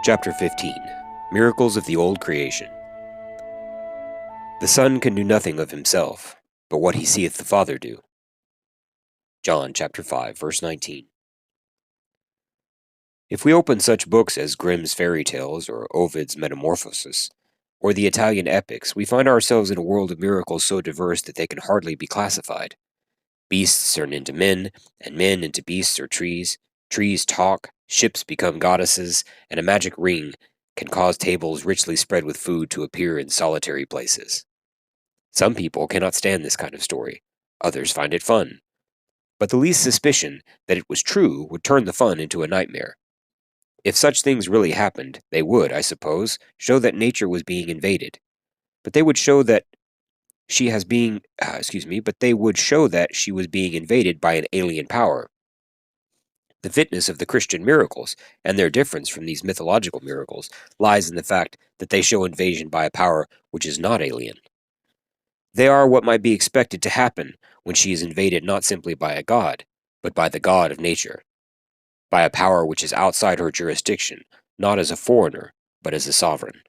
Chapter 15 Miracles of the Old Creation. The Son can do nothing of himself, but what he seeth the Father do. John chapter 5, verse 19. If we open such books as Grimm's fairy tales or Ovid's Metamorphoses, or the Italian epics, we find ourselves in a world of miracles so diverse that they can hardly be classified. Beasts turn into men, and men into beasts or trees. Trees talk, ships become goddesses, and a magic ring can cause tables richly spread with food to appear in solitary places. Some people cannot stand this kind of story. Others find it fun. But the least suspicion that it was true would turn the fun into a nightmare. If such things really happened, they would, I suppose, show that nature was being invaded. But they would show that but they would show that she was being invaded by an alien power. The fitness of the Christian miracles, and their difference from these mythological miracles, lies in the fact that they show invasion by a power which is not alien. They are what might be expected to happen when she is invaded not simply by a god, but by the god of nature, by a power which is outside her jurisdiction, not as a foreigner, but as a sovereign.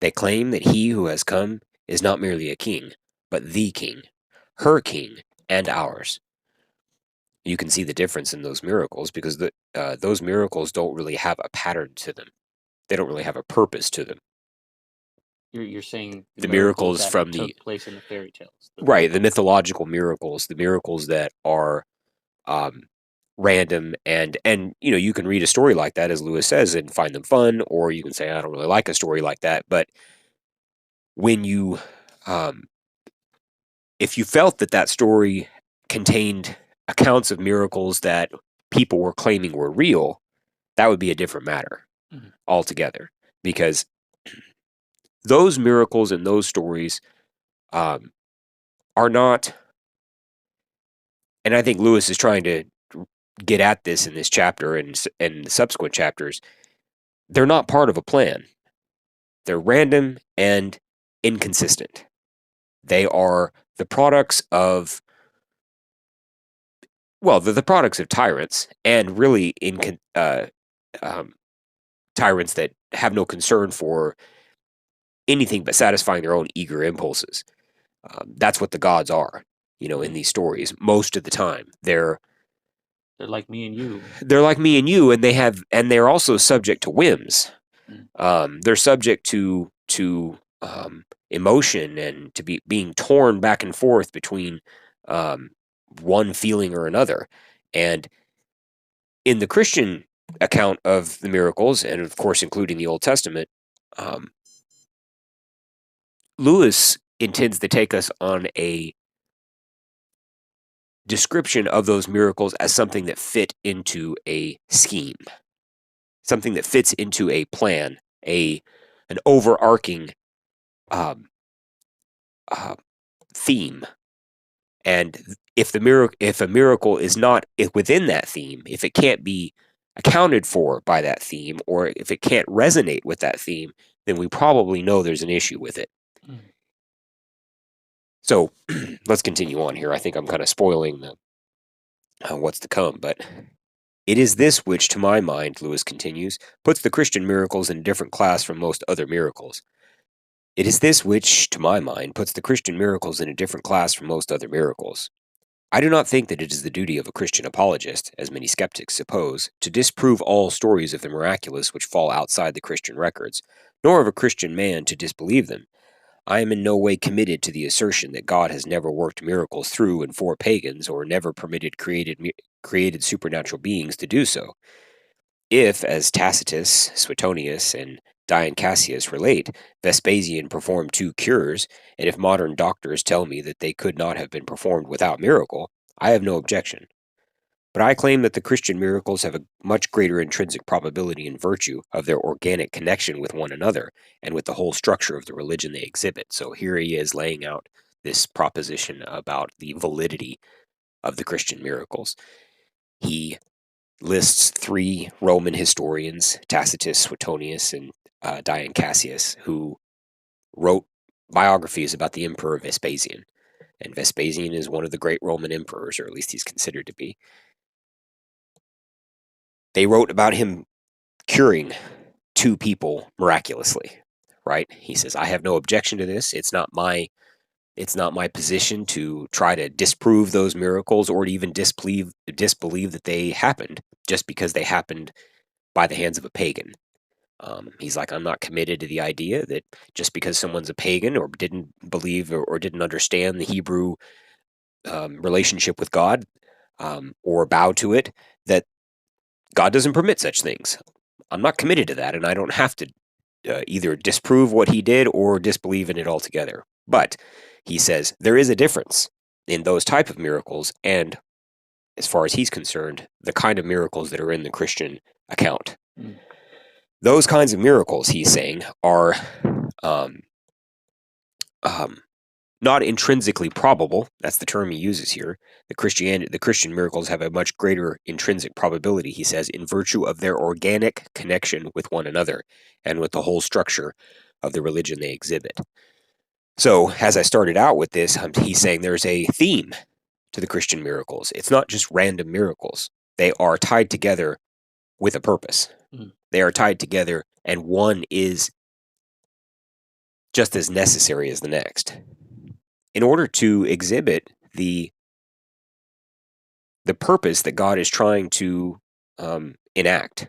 They claim that he who has come is not merely a king, but the king, her king, and ours. You can see the difference in those miracles because those miracles don't really have a pattern to them. They don't really have a purpose to them. You're saying the miracles that from took place in the fairy tales, right, the mythological miracles, the miracles that are random, and you can read a story like that, as Lewis says, and find them fun, or you can say, I don't really like a story like that. But when you if you felt that story contained accounts of miracles that people were claiming were real, that would be a different matter altogether, because those miracles and those stories are not, and I think Lewis is trying to get at this in this chapter and the subsequent chapters, they're not part of a plan. They're random and inconsistent. They are the products of, they're the products of tyrants, and really tyrants that have no concern for anything but satisfying their own eager impulses. That's what the gods are, in these stories. Most of the time, they're like me and you. They're like me and you, and they're also subject to whims. They're subject to emotion, and to being torn back and forth between one feeling or another. And in the Christian account of the miracles, and of course including the Old Testament, Lewis intends to take us on a description of those miracles as something that fit into a scheme, something that fits into a plan, an overarching theme. And if a miracle is not within that theme, if it can't be accounted for by that theme, or if it can't resonate with that theme, then we probably know there's an issue with it. So let's continue on here. I think I'm kind of spoiling what's to come, but it is this which, to my mind, Lewis continues, puts the Christian miracles in a different class from most other miracles. It is this which, to my mind, puts the Christian miracles in a different class from most other miracles. I do not think that it is the duty of a Christian apologist, as many skeptics suppose, to disprove all stories of the miraculous which fall outside the Christian records, nor of a Christian man to disbelieve them. I am in no way committed to the assertion that God has never worked miracles through and for pagans, or never permitted created supernatural beings to do so. If, as Tacitus, Suetonius, and Dion Cassius relate, Vespasian performed 2 cures, and if modern doctors tell me that they could not have been performed without miracle, I have no objection. But I claim that the Christian miracles have a much greater intrinsic probability in virtue of their organic connection with one another and with the whole structure of the religion they exhibit. So here he is laying out this proposition about the validity of the Christian miracles. He lists 3 Roman historians, Tacitus, Suetonius, and Dion Cassius, who wrote biographies about the Emperor Vespasian. And Vespasian is one of the great Roman emperors, or at least he's considered to be. They wrote about him curing two people miraculously, right? He says, I have no objection to this. It's not my position to try to disprove those miracles or to even disbelieve that they happened just because they happened by the hands of a pagan. He's like, I'm not committed to the idea that just because someone's a pagan or didn't believe or didn't understand the Hebrew relationship with God, or bow to it, that God doesn't permit such things. I'm not committed to that, and I don't have to either disprove what he did or disbelieve in it altogether. But he says there is a difference in those type of miracles and, as far as he's concerned, the kind of miracles that are in the Christian account. Mm. Those kinds of miracles, he's saying, are um, not intrinsically probable. That's the term he uses here. The Christian miracles have a much greater intrinsic probability, he says, in virtue of their organic connection with one another and with the whole structure of the religion they exhibit. So, as I started out with this, he's saying there's a theme to the Christian miracles. It's not just random miracles. They are tied together with a purpose. Mm. They are tied together, and one is just as necessary as the next. In order to exhibit the purpose that God is trying to enact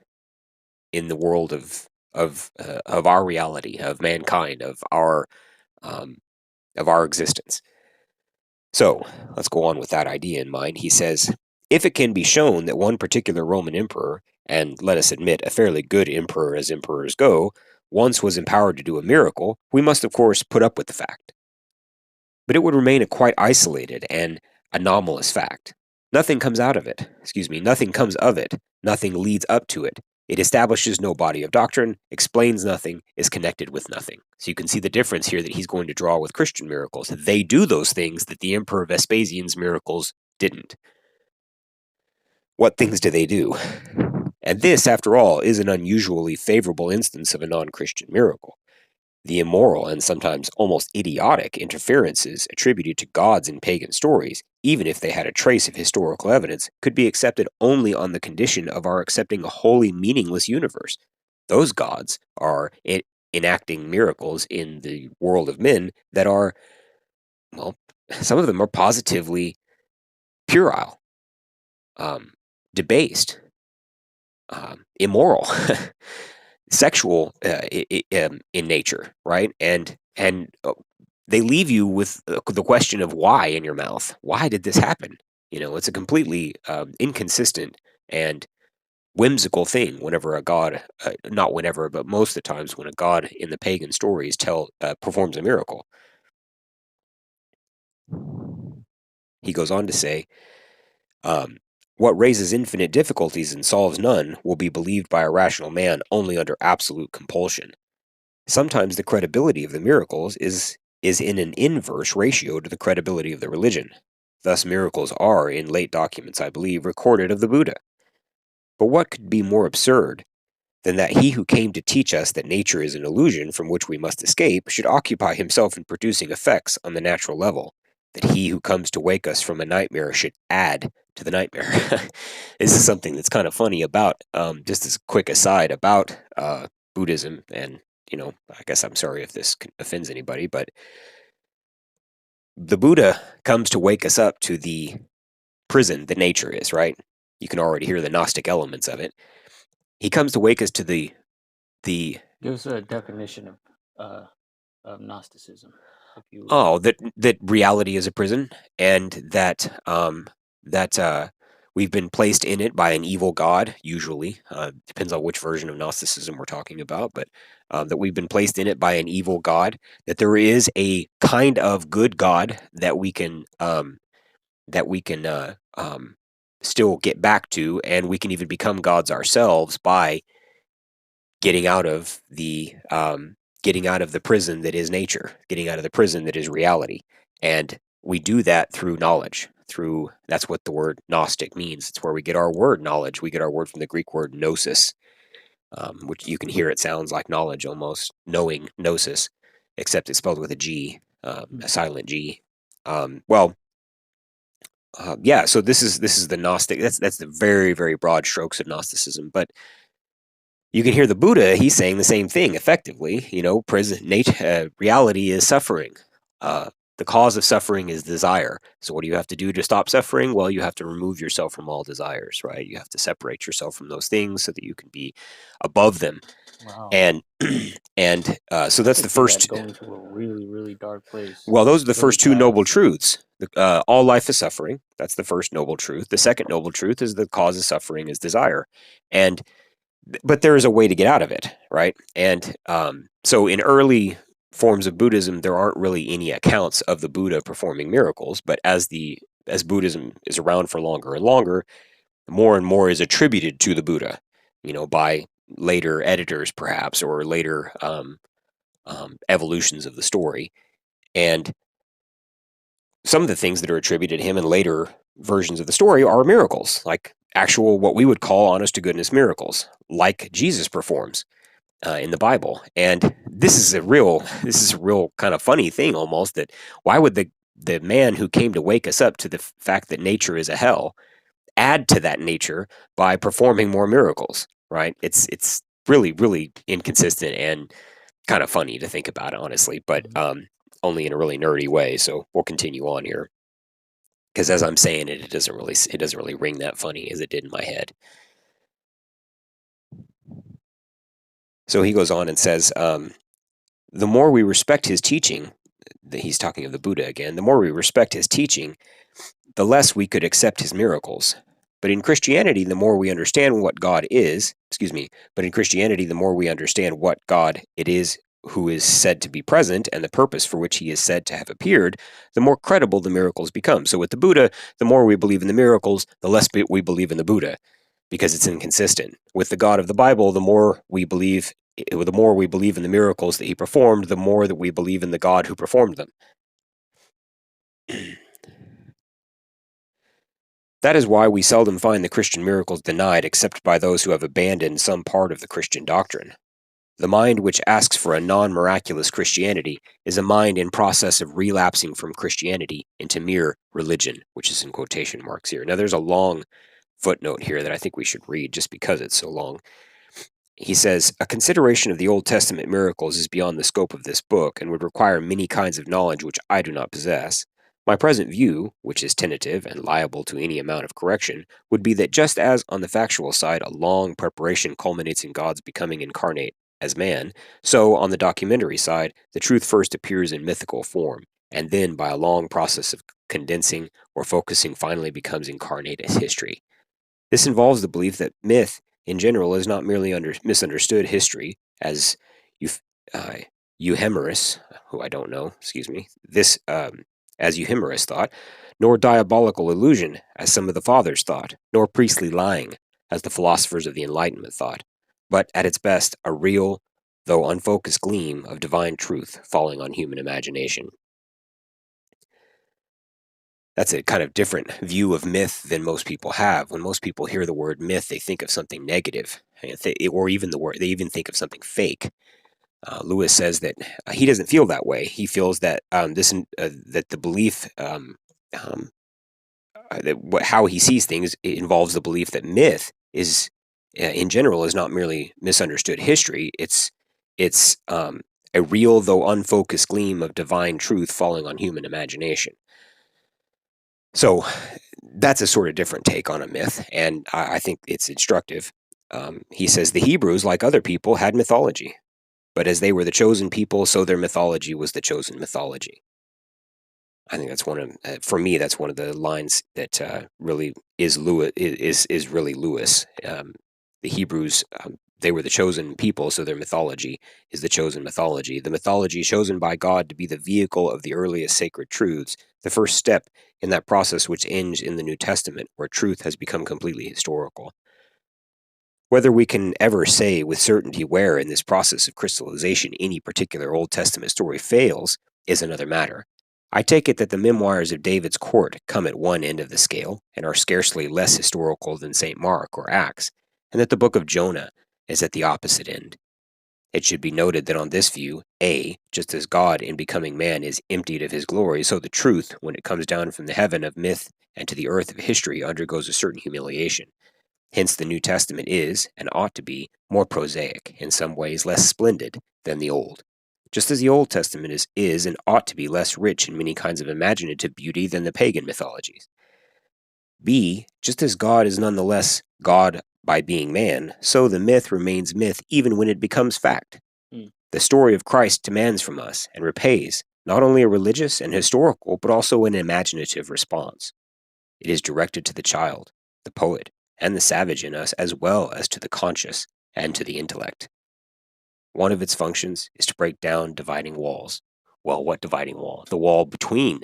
in the world of our reality, of mankind, of our existence. So let's go on with that idea in mind. He says, if it can be shown that one particular Roman emperor, and let us admit a fairly good emperor as emperors go, once was empowered to do a miracle, we must of course put up with the fact. But it would remain a quite isolated and anomalous fact. Nothing comes out of it. Nothing comes of it. Nothing leads up to it. It establishes no body of doctrine, explains nothing, is connected with nothing. So you can see the difference here that he's going to draw with Christian miracles. They do those things that the Emperor Vespasian's miracles didn't. What things do they do? And this, after all, is an unusually favorable instance of a non-Christian miracle. The immoral and sometimes almost idiotic interferences attributed to gods in pagan stories, even if they had a trace of historical evidence, could be accepted only on the condition of our accepting a wholly meaningless universe. Those gods are enacting miracles in the world of men that are, well, some of them are positively puerile, debased, immoral. Sexual in nature, right? And they leave you with the question of why in your mouth. Why did this happen? It's a completely inconsistent and whimsical thing whenever a god, not whenever, but most of the times when a god in the pagan stories performs a miracle. He goes on to say, what raises infinite difficulties and solves none will be believed by a rational man only under absolute compulsion. Sometimes the credibility of the miracles is in an inverse ratio to the credibility of the religion. Thus, miracles are, in late documents, I believe, recorded of the Buddha. But what could be more absurd than that he who came to teach us that nature is an illusion from which we must escape should occupy himself in producing effects on the natural level, that he who comes to wake us from a nightmare should add to the nightmare. This is something that's kind of funny about, just as a quick aside about Buddhism, and I guess I'm sorry if this offends anybody, but the Buddha comes to wake us up to the prison that nature is, right? You can already hear the Gnostic elements of it. He comes to wake us to the Give us a definition of Gnosticism, if you would. that reality is a prison, and that we've been placed in it by an evil god. Usually, depends on which version of Gnosticism we're talking about, but that we've been placed in it by an evil god. That there is a kind of good god that we can still get back to, and we can even become gods ourselves by getting out of the prison that is nature, getting out of the prison that is reality. And we do that through knowledge. That's what the word Gnostic means. It's where we get our word knowledge. We get our word from the Greek word gnosis, which you can hear it sounds like knowledge almost, knowing, gnosis, except it's spelled with a G, a silent G. Yeah. So this is the Gnostic. That's the very, very broad strokes of Gnosticism. But You can hear the Buddha, he's saying the same thing effectively. Reality is suffering. The cause of suffering is desire. So what do you have to do to stop suffering? Well, you have to remove yourself from all desires, right? You have to separate yourself from those things so that you can be above them. Wow. And so that's the first. Going to a really, really dark place. Well, those are the first two noble truths. All life is suffering. That's the first noble truth. The second noble truth is the cause of suffering is desire. But there is a way to get out of it, right? And so in early forms of Buddhism, there aren't really any accounts of the Buddha performing miracles. But as Buddhism is around for longer and longer, more and more is attributed to the Buddha, by later editors perhaps, or later evolutions of the story. And some of the things that are attributed to him in later versions of the story are miracles, like actual what we would call honest to goodness miracles, like Jesus performs in the Bible. And this is a real kind of funny thing almost, that why would the man who came to wake us up to the fact that nature is a hell add to that nature by performing more miracles, right? It's really, really inconsistent and kind of funny to think about, honestly, but only in a really nerdy way. So we'll continue on here, because as I'm saying it, it doesn't really ring that funny as it did in my head. So he goes on and says, the more we respect his teaching, he's talking of the Buddha again, the more we respect his teaching, the less we could accept his miracles. But in Christianity, the more we understand what God is, but in Christianity, the more we understand what God it is who is said to be present and the purpose for which he is said to have appeared, the more credible the miracles become. So with the Buddha, the more we believe in the miracles, the less we believe in the Buddha, because it's inconsistent. With the God of the Bible, the more we believe in the miracles that he performed, the more that we believe in the God who performed them. That is why we seldom find the Christian miracles denied except by those who have abandoned some part of the Christian doctrine. The mind which asks for a non-miraculous Christianity is a mind in process of relapsing from Christianity into mere religion, which is in quotation marks here. Now, there's a long footnote here that I think we should read just because it's so long. He says, a consideration of the Old Testament miracles is beyond the scope of this book and would require many kinds of knowledge which I do not possess. My present view, which is tentative and liable to any amount of correction, would be that just as on the factual side a long preparation culminates in God's becoming incarnate as man, so on the documentary side the truth first appears in mythical form, and then by a long process of condensing or focusing finally becomes incarnate as history. This involves the belief that myth in general is not merely misunderstood history, as Euhemerus, who I don't know, as Euhemerus thought, nor diabolical illusion, as some of the fathers thought, nor priestly lying, as the philosophers of the Enlightenment thought, but at its best a real, though unfocused gleam of divine truth falling on human imagination. That's a kind of different view of myth than most people have. When most people hear the word myth, they think of something negative, or even they even think of something fake. Lewis says that he doesn't feel that way. He feels that that the belief how he sees things involves the belief that myth is, in general, is not merely misunderstood history. It's a real, though unfocused gleam of divine truth falling on human imagination. So that's a sort of different take on a myth, and I think it's instructive. He says the Hebrews, like other people, had mythology, but as they were the chosen people, so their mythology was the chosen mythology. I think that's for me, that's one of the lines that really is Lewis. Is really Lewis. The Hebrews, they were the chosen people, so their mythology is the chosen mythology. The mythology chosen by God to be the vehicle of the earliest sacred truths, the first step in that process which ends in the New Testament, where truth has become completely historical. Whether we can ever say with certainty where in this process of crystallization any particular Old Testament story fails is another matter. I take it that the memoirs of David's court come at one end of the scale and are scarcely less historical than St. Mark or Acts, and that the book of Jonah is at the opposite end. It should be noted that on this view, just as God in becoming man is emptied of his glory, so the truth, when it comes down from the heaven of myth and to the earth of history, undergoes a certain humiliation. Hence, the New Testament is, and ought to be, more prosaic, in some ways less splendid than the Old, just as the Old Testament is and ought to be less rich in many kinds of imaginative beauty than the pagan mythologies. B, just as God is nonetheless God by being man, so the myth remains myth even when it becomes fact. The story of Christ demands from us and repays not only a religious and historical, but also an imaginative response. It is directed to the child, the poet, and the savage in us, as well as to the conscious and to the intellect. One of its functions is to break down dividing walls. Well, what dividing wall? The wall between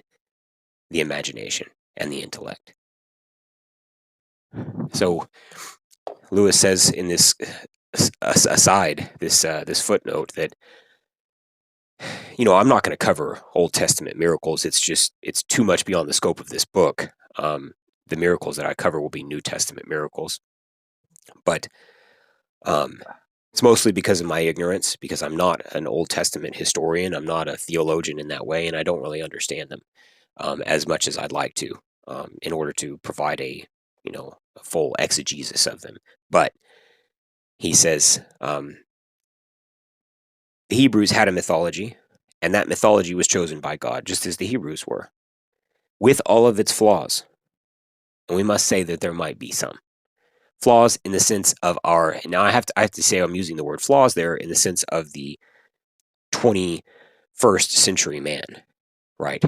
the imagination and the intellect. So Lewis says in this aside, this footnote, that I'm not going to cover Old Testament miracles. It's too much beyond the scope of this book. The miracles that I cover will be New Testament miracles, but it's mostly because of my ignorance, because I'm not an Old Testament historian. I'm not a theologian in that way, and I don't really understand them as much as I'd like to, in order to provide a full exegesis of them. But he says the Hebrews had a mythology, and that mythology was chosen by God, just as the Hebrews were, with all of its flaws. And we must say that there might be some flaws in the sense of now I have to say I'm using the word flaws there in the sense of the 21st century man, right?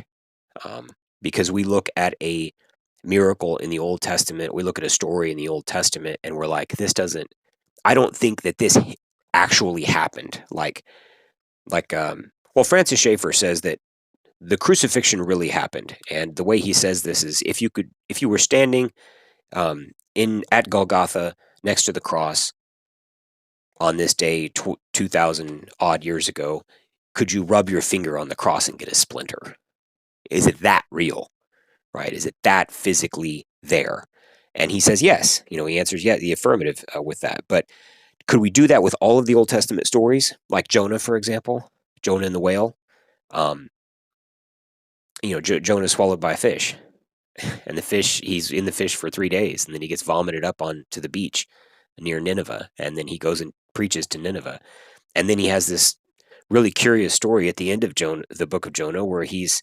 Because we look at a miracle in the Old Testament, we look at a story in the Old Testament, and we're like, I don't think that this actually happened. Well, Francis Schaeffer says that the crucifixion really happened, and the way he says this is, if you were standing at Golgotha next to the cross on this day 2,000 odd years ago, could you rub your finger on the cross and get a splinter? Is it that real? Right? Is it that physically there? And he says yes. He answers the affirmative with that. But could we do that with all of the Old Testament stories, like Jonah, for example, Jonah and the whale? Jonah swallowed by a fish, and he's in the fish for 3 days, and then he gets vomited up onto the beach near Nineveh, and then he goes and preaches to Nineveh, and then he has this really curious story at the end of the book of Jonah, where he's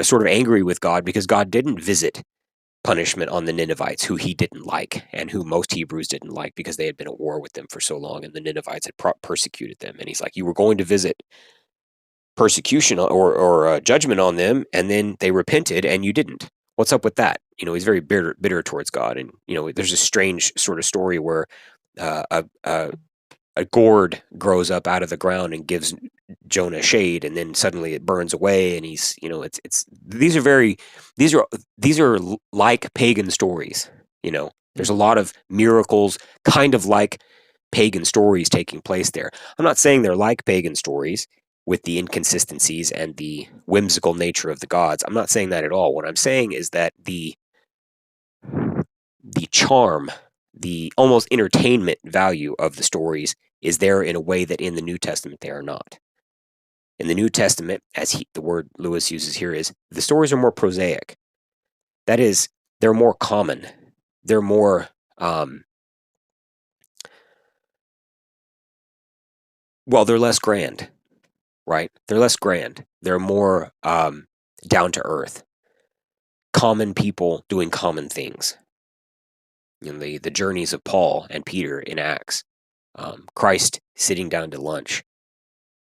sort of angry with God because God didn't visit punishment on the Ninevites, who he didn't like, and who most Hebrews didn't like because they had been at war with them for so long, and the Ninevites had persecuted them. And he's like, you were going to visit persecution or judgment on them, and then they repented, and you didn't. What's up with that? He's very bitter towards God, and there's a strange sort of story where a gourd grows up out of the ground and gives Jonah shade, and then suddenly it burns away, and he's these are like pagan stories. There's a lot of miracles, kind of like pagan stories taking place there. I'm not saying they're like pagan stories with the inconsistencies and the whimsical nature of the gods. I'm not saying that at all. What I'm saying is that the charm, the almost entertainment value of the stories is there in a way that in the New Testament they are not. In the New Testament, the word Lewis uses here is, the stories are more prosaic. That is, they're more common. They're more, they're less grand, right? They're less grand. They're more down to earth. Common people doing common things. The journeys of Paul and Peter in Acts. Christ sitting down to lunch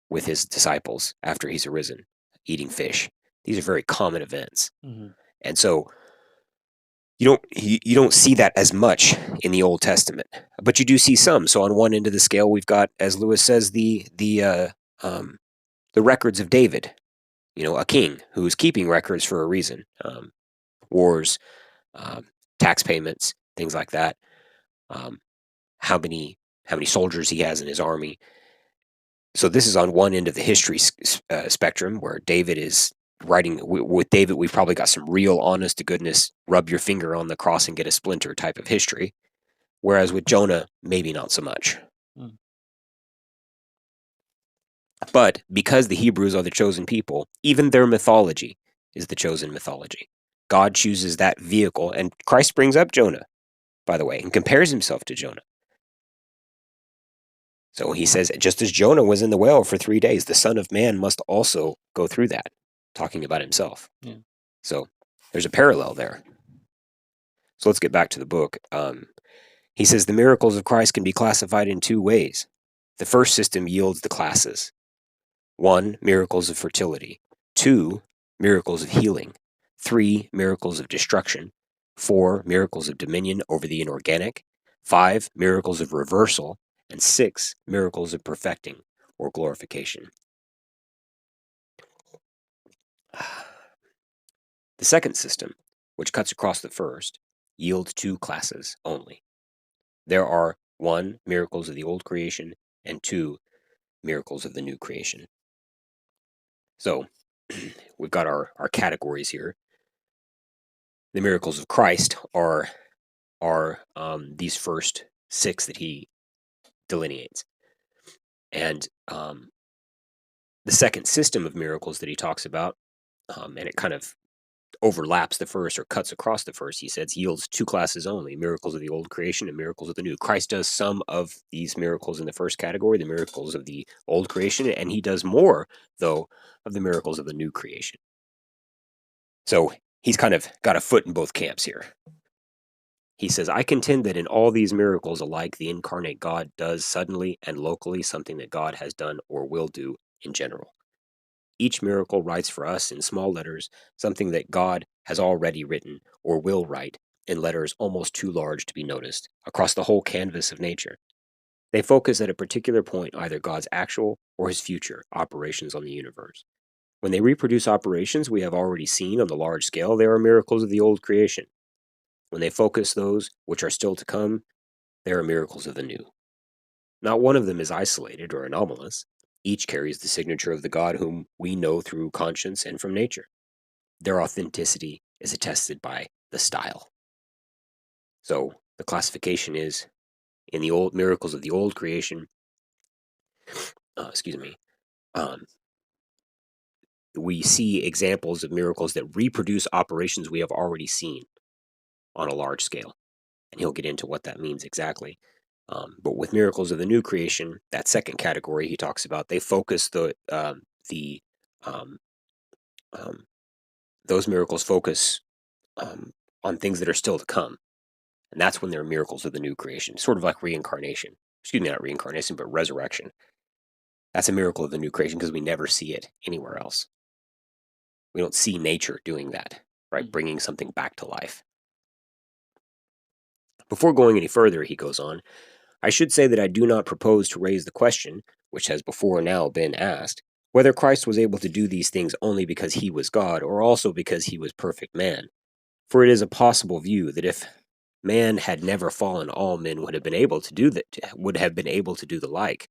with his disciples after he's arisen, eating fish. These are very common events. Mm-hmm. And so you don't see that as much in the Old Testament, but you do see some. So on one end of the scale, we've got, as Lewis says, the records of David, a king who's keeping records for a reason, wars, tax payments, things like that. How many soldiers he has in his army. So this is on one end of the history spectrum, where David is writing. With David, we've probably got some real honest to goodness, rub your finger on the cross and get a splinter type of history. Whereas with Jonah, maybe not so much. But because the Hebrews are the chosen people, even their mythology is the chosen mythology. God chooses that vehicle, and Christ brings up Jonah. by the way, and compares himself to Jonah. So he says, just as Jonah was in the whale for 3 days, the Son of Man must also go through that, talking about himself. Yeah. So there's a parallel there. So let's get back to the book. He says the miracles of Christ can be classified in 2 ways. The first system yields the classes. 1, miracles of fertility. 2, miracles of healing. 3, miracles of destruction. 4, miracles of dominion over the inorganic. 5, miracles of reversal. And 6, miracles of perfecting or glorification. The second system, which cuts across the first, yields 2 classes only. There are 1, miracles of the old creation, and 2, miracles of the new creation. So we've got our categories here. The miracles of Christ are these first 6 that he delineates. And the second system of miracles that he talks about, and it kind of overlaps the first or cuts across the first, he says, yields 2 classes only, miracles of the old creation and miracles of the new. Christ does some of these miracles in the first category, the miracles of the old creation, and he does more, though, of the miracles of the new creation. So he's kind of got a foot in both camps here. He says, I contend that in all these miracles alike, the incarnate God does suddenly and locally something that God has done or will do in general. Each miracle writes for us in small letters something that God has already written or will write in letters almost too large to be noticed across the whole canvas of nature. They focus at a particular point either God's actual or his future operations on the universe. When they reproduce operations we have already seen on the large scale, they are miracles of the old creation. When they focus those which are still to come, they are miracles of the new. Not one of them is isolated or anomalous. Each carries the signature of the God whom we know through conscience and from nature. Their authenticity is attested by the style. So the classification is in the old miracles of the old creation. We see examples of miracles that reproduce operations we have already seen on a large scale, and he'll get into what that means exactly. But with miracles of the new creation, that second category he talks about, they focus those miracles focus on things that are still to come, and that's when they're miracles of the new creation, sort of like reincarnation. Excuse me, not reincarnation, but resurrection. That's a miracle of the new creation because we never see it anywhere else. We don't see nature doing that, right? Bringing something back to life. Before going any further, he goes on, I should say that I do not propose to raise the question, which has before now been asked, whether Christ was able to do these things only because he was God, or also because he was perfect man. For it is a possible view that if man had never fallen, all men would have been able to do the like.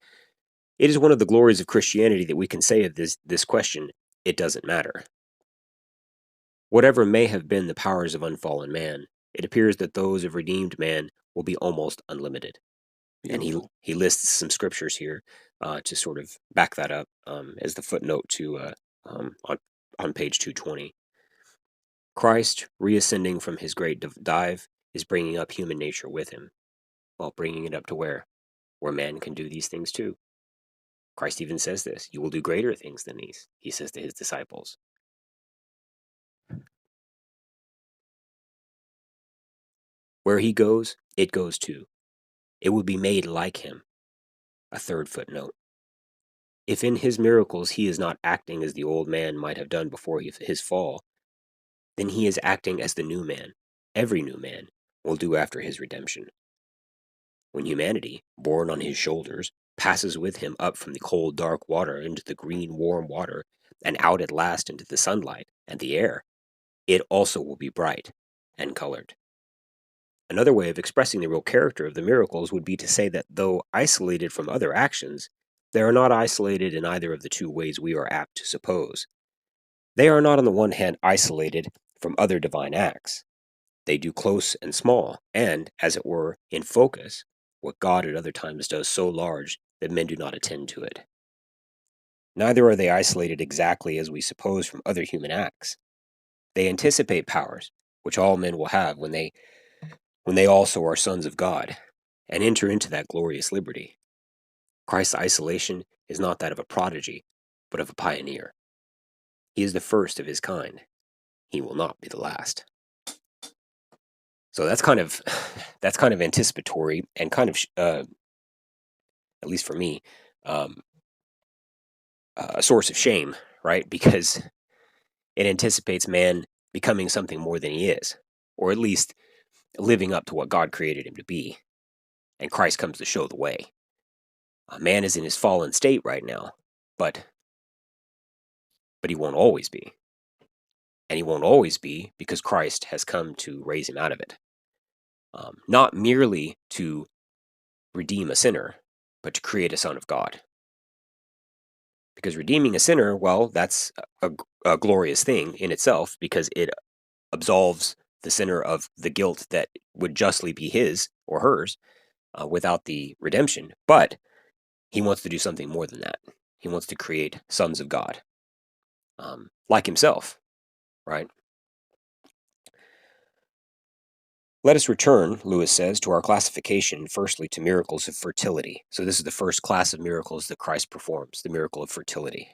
It is one of the glories of Christianity that we can say of this question, it doesn't matter. Whatever may have been the powers of unfallen man, it appears that those of redeemed man will be almost unlimited. Beautiful. And he lists some scriptures here to sort of back that up as the footnote to on page 220. Christ, reascending from his great dive, is bringing up human nature with him. Well, bringing it up to where? Where man can do these things too. Christ even says this, you will do greater things than these, he says to his disciples. Where he goes, it goes too. It will be made like him. A third footnote. If in his miracles he is not acting as the old man might have done before his fall, then he is acting as the new man. Every new man will do after his redemption. When humanity, borne on his shoulders, passes with him up from the cold, dark water into the green, warm water, and out at last into the sunlight and the air, it also will be bright and colored. Another way of expressing the real character of the miracles would be to say that though isolated from other actions, they are not isolated in either of the 2 ways we are apt to suppose. They are not on the one hand isolated from other divine acts. They do close and small, and, as it were, in focus, what God at other times does so large that men do not attend to it. Neither are they isolated exactly as we suppose from other human acts. They anticipate powers, which all men will have when they when they also are sons of God and enter into that glorious liberty. Christ's isolation is not that of a prodigy, but of a pioneer. He is the first of his kind. He will not be the last. So that's kind of anticipatory and kind of, at least for me, a source of shame, right? Because it anticipates man becoming something more than he is, or at least living up to what God created him to be. And Christ comes to show the way. Man is in his fallen state right now, but he won't always be. And he won't always be because Christ has come to raise him out of it. Not merely to redeem a sinner, but to create a son of God. Because redeeming a sinner, well, that's a glorious thing in itself, because it absolves the sinner of the guilt that would justly be his or hers without the redemption. But he wants to do something more than that. He wants to create sons of God, like himself, right? Let us return, Lewis says, to our classification, firstly to miracles of fertility. So this is the first class of miracles that Christ performs, the miracle of fertility.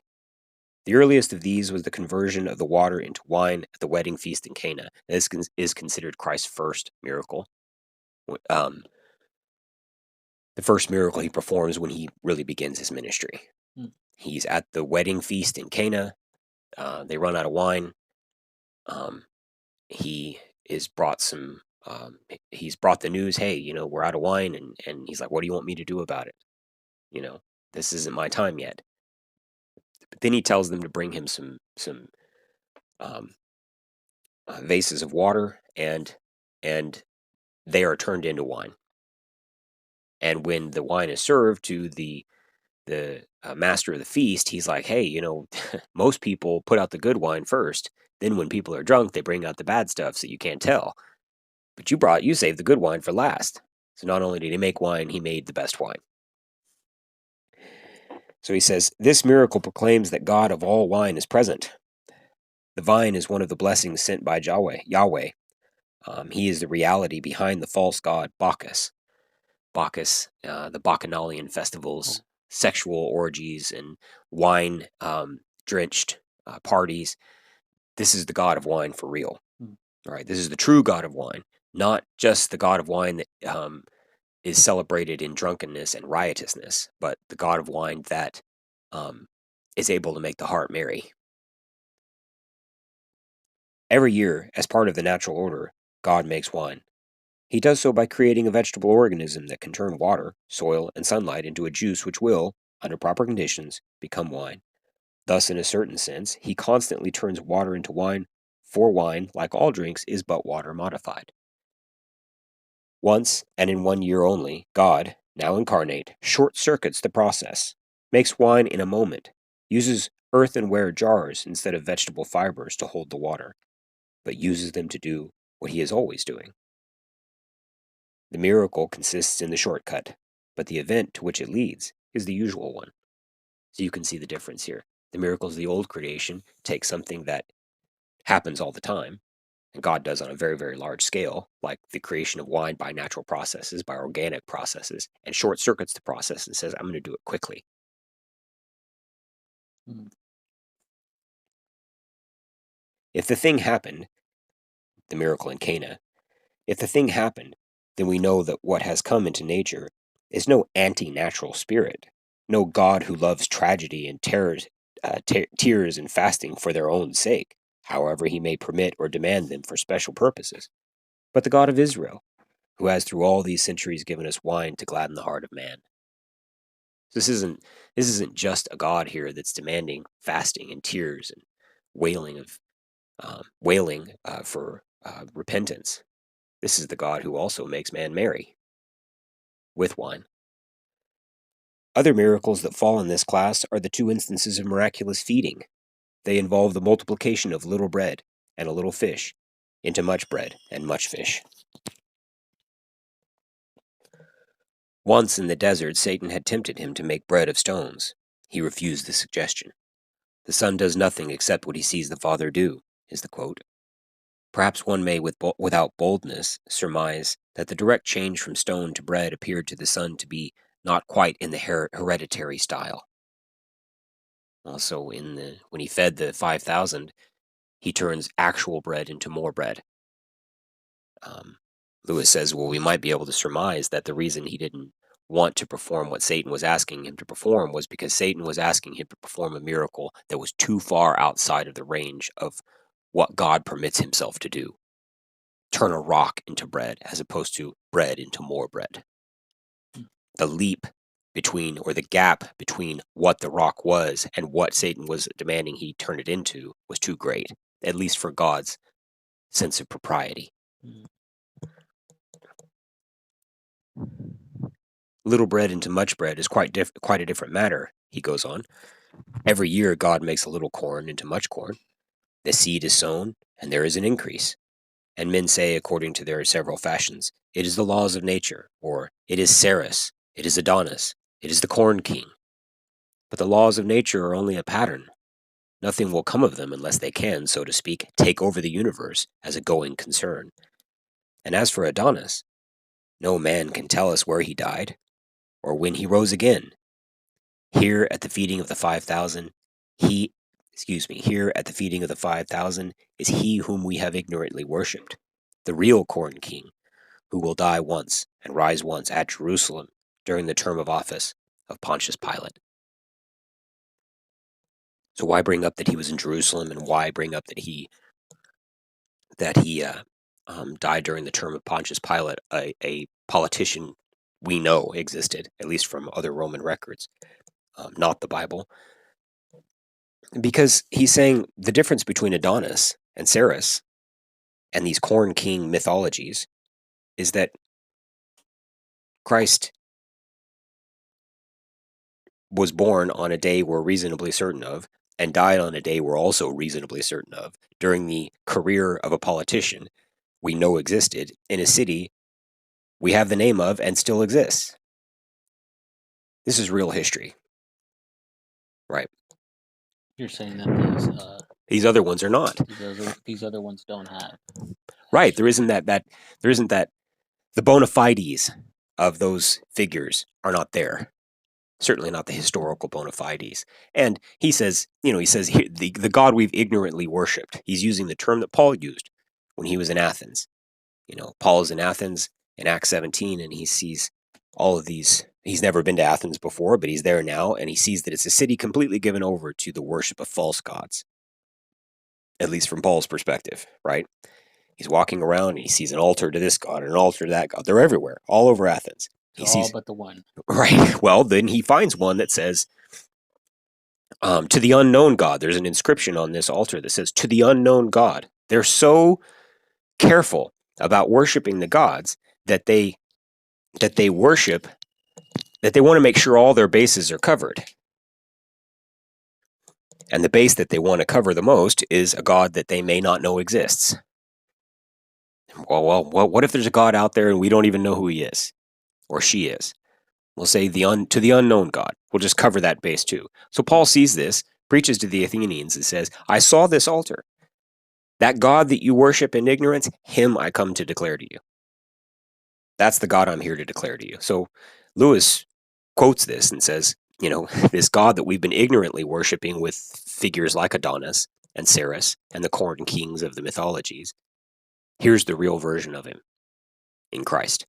The earliest of these was the conversion of the water into wine at the wedding feast in Cana. This is considered Christ's first miracle. The first miracle he performs when he really begins his ministry. He's at the wedding feast in Cana. They run out of wine. He is brought some. He's brought the news. Hey, we're out of wine, and he's like, "What do you want me to do about it? This isn't my time yet." But then he tells them to bring him some vases of water, and they are turned into wine. And when the wine is served to the master of the feast, he's like, "Hey, most people put out the good wine first. Then when people are drunk, they bring out the bad stuff so you can't tell. But you saved the good wine for last." So not only did he make wine, he made the best wine. So he says, this miracle proclaims that God of all wine is present. The vine is one of the blessings sent by Yahweh. He is the reality behind the false god Bacchus. Bacchus, the Bacchanalian festivals, sexual orgies, and wine drenched parties. This is the god of wine for real. All right, this is the true god of wine, not just the god of wine that is celebrated in drunkenness and riotousness, but the god of wine that is able to make the heart merry. Every year, as part of the natural order, God makes wine. He does so by creating a vegetable organism that can turn water, soil, and sunlight into a juice which will, under proper conditions, become wine. Thus, in a certain sense, he constantly turns water into wine, for wine, like all drinks, is but water modified. Once, and in 1 year only, God, now incarnate, short-circuits the process, makes wine in a moment, uses earthenware jars instead of vegetable fibers to hold the water, but uses them to do what he is always doing. The miracle consists in the shortcut, but the event to which it leads is the usual one. So you can see the difference here. The miracles of the old creation take something that happens all the time, and God does on a very, very large scale, like the creation of wine by natural processes, by organic processes, and short circuits the process and says, I'm going to do it quickly. If the thing happened, the miracle in Cana, if the thing happened, then we know that what has come into nature is no anti-natural spirit, no God who loves tragedy and tears and fasting for their own sake, however he may permit or demand them for special purposes, but the God of Israel, who has through all these centuries given us wine to gladden the heart of man. This isn't just a God here that's demanding fasting and tears and wailing for repentance. This is the God who also makes man merry with wine. Other miracles that fall in this class are the 2 instances of miraculous feeding. They involve the multiplication of little bread and a little fish into much bread and much fish. Once in the desert, Satan had tempted him to make bread of stones. He refused the suggestion. The Son does nothing except what he sees the Father do, is the quote. Perhaps one may, without boldness, surmise that the direct change from stone to bread appeared to the Son to be not quite in the hereditary style. Also, when he fed the 5,000, he turns actual bread into more bread. Lewis says, well, we might be able to surmise that the reason he didn't want to perform what Satan was asking him to perform was because Satan was asking him to perform a miracle that was too far outside of the range of what God permits himself to do. Turn a rock into bread as opposed to bread into more bread. The leap between, or the gap between what the rock was and what Satan was demanding he turn it into was too great, at least for God's sense of propriety. Little bread into much bread is quite a different matter, he goes on. Every year God makes a little corn into much corn. The seed is sown, and there is an increase. And men say, according to their several fashions, it is the laws of nature, or it is Ceres, it is Adonis, it is the corn king. But the laws of nature are only a pattern. Nothing will come of them unless they can, so to speak, take over the universe as a going concern. And as for Adonis, no man can tell us where he died, or when he rose again. Here at the feeding of the 5,000, here at the feeding of the 5,000 is he whom we have ignorantly worshipped, the real corn king, who will die once and rise once at Jerusalem during the term of office of Pontius Pilate. So why bring up that he was in Jerusalem, and why bring up that he died during the term of Pontius Pilate, a politician we know existed, at least from other Roman records, not the Bible? Because he's saying the difference between Adonis and Ceres and these corn king mythologies is that Christ was born on a day we're reasonably certain of, and died on a day we're also reasonably certain of, during the career of a politician we know existed in a city we have the name of and still exists. This is real history. Right. You're saying that these other ones are not. These other ones don't have. Right. There isn't that the bona fides of those figures are not there. Certainly not the historical bona fides. And he says the God we've ignorantly worshipped. He's using the term that Paul used when he was in Athens. Paul is in Athens in Acts 17, and he sees all of these. He's never been to Athens before, but he's there now, and he sees that it's a city completely given over to the worship of false gods, at least from Paul's perspective, right? He's walking around, and he sees an altar to this god and an altar to that god. They're everywhere, all over Athens. He sees all but the one. Right. Well, then he finds one that says, to the unknown God. There's an inscription on this altar that says, to the unknown God. They're so careful about worshiping the gods that they worship, that they want to make sure all their bases are covered. And the base that they want to cover the most is a god that they may not know exists. Well, what if there's a god out there and we don't even know who he is or she is? We'll say to the unknown God. We'll just cover that base too. So Paul sees this, preaches to the Athenians, and says, I saw this altar. That God that you worship in ignorance, him I come to declare to you. That's the God I'm here to declare to you. So Lewis quotes this and says, this God that we've been ignorantly worshiping with figures like Adonis and Ceres and the corn kings of the mythologies, here's the real version of him in Christ.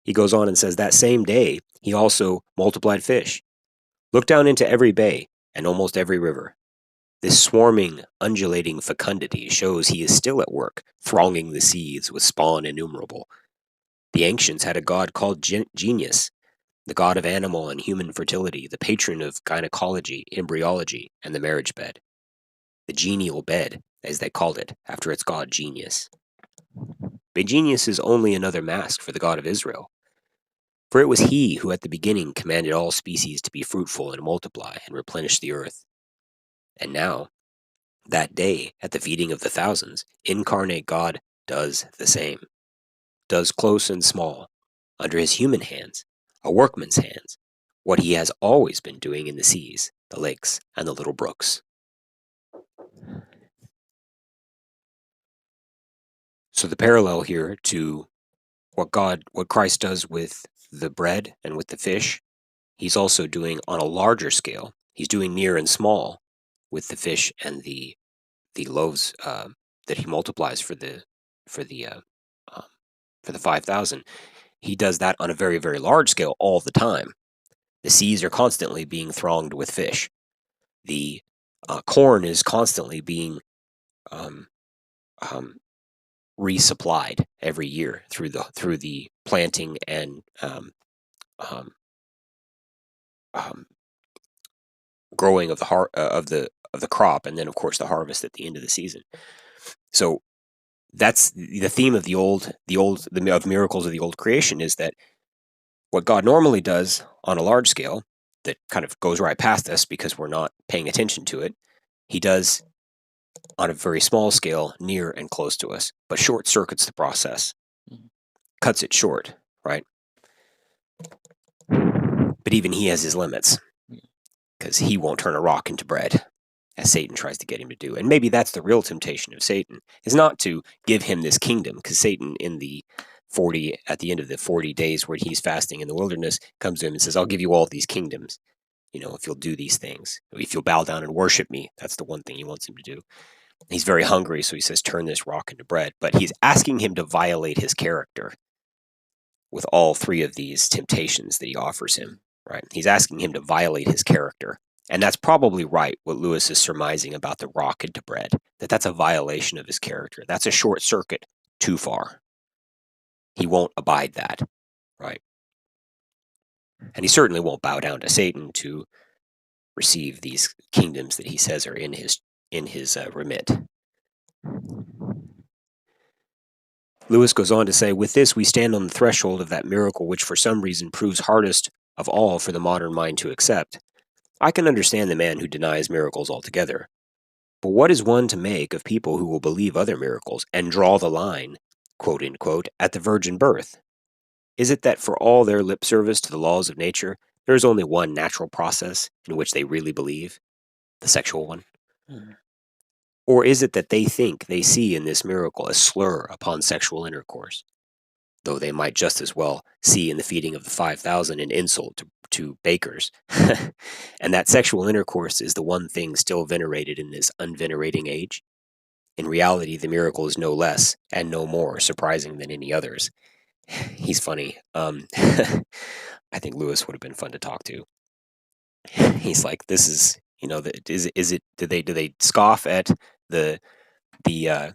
He goes on and says, that same day, he also multiplied fish. Look down into every bay and almost every river. This swarming, undulating fecundity shows he is still at work, thronging the seas with spawn innumerable. The ancients had a god called Genius, the god of animal and human fertility, the patron of gynecology, embryology, and the marriage bed. The genial bed, as they called it, after its god Genius. But Genius is only another mask for the God of Israel. For it was he who at the beginning commanded all species to be fruitful and multiply and replenish the earth. And now, that day, at the feeding of the thousands, incarnate God does the same. Does close and small, under his human hands, a workman's hands, what he has always been doing in the seas, the lakes, and the little brooks. So the parallel here to what Christ does with the bread and with the fish, he's also doing on a larger scale. He's doing near and small with the fish and the loaves that he multiplies for the uh, um, for the 5,000. He does that on a very, very large scale all the time. The seas are constantly being thronged with fish. The corn is constantly being um, um, resupplied every year through the planting and um, um, growing of the crop, and then of course the harvest at the end of the season. So that's the theme of of miracles of the old creation, is that what God normally does on a large scale that kind of goes right past us because we're not paying attention to it, he does on a very small scale near and close to us, but short circuits the process, cuts it short, right? But even he has his limits, because he won't turn a rock into bread, as Satan tries to get him to do. And maybe that's the real temptation of Satan, is not to give him this kingdom, because Satan at the end of the 40 days where he's fasting in the wilderness, comes to him and says, I'll give you all these kingdoms, if you'll do these things, if you'll bow down and worship me. That's the one thing he wants him to do. He's very hungry, so he says, turn this rock into bread. But he's asking him to violate his character with all three of these temptations that he offers him, right? He's asking him to violate his character. And that's probably right, what Lewis is surmising about the rock into bread, that's a violation of his character. That's a short circuit too far. He won't abide that, right? And he certainly won't bow down to Satan to receive these kingdoms that he says are in his remit. Lewis goes on to say, with this, we stand on the threshold of that miracle which for some reason proves hardest of all for the modern mind to accept. I can understand the man who denies miracles altogether. But what is one to make of people who will believe other miracles and draw the line, quote unquote, at the virgin birth? Is it that for all their lip service to the laws of nature, there is only one natural process in which they really believe, the sexual one? Mm-hmm. Or is it that they think they see in this miracle a slur upon sexual intercourse, though they might just as well see in the feeding of the 5,000 an insult to bakers, and that sexual intercourse is the one thing still venerated in this unvenerating age? In reality, the miracle is no less and no more surprising than any others. He's funny. I think Lewis would have been fun to talk to. He's like, this is, is it? Do they scoff at the the